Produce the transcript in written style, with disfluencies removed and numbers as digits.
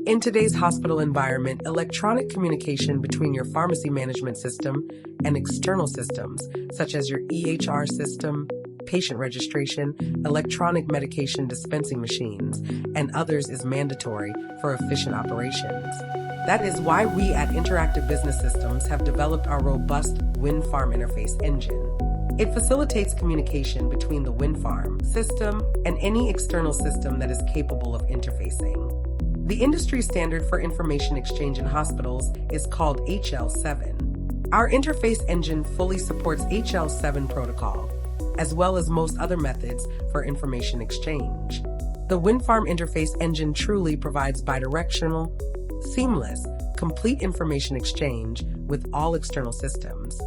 In today's hospital environment, electronic communication between your pharmacy management system and external systems, such as your EHR system, patient registration, electronic medication dispensing machines, and others is mandatory for efficient operations. That is why we at Interactive Business Systems have developed our robust WinPharm interface engine. It facilitates communication between the WinPharm system and any external system that is capable of interfacing. The industry standard for information exchange in hospitals is called HL7. Our interface engine fully supports HL7 protocol, as well as most other methods for information exchange. The WinPharm interface engine truly provides bidirectional, seamless, complete information exchange with all external systems.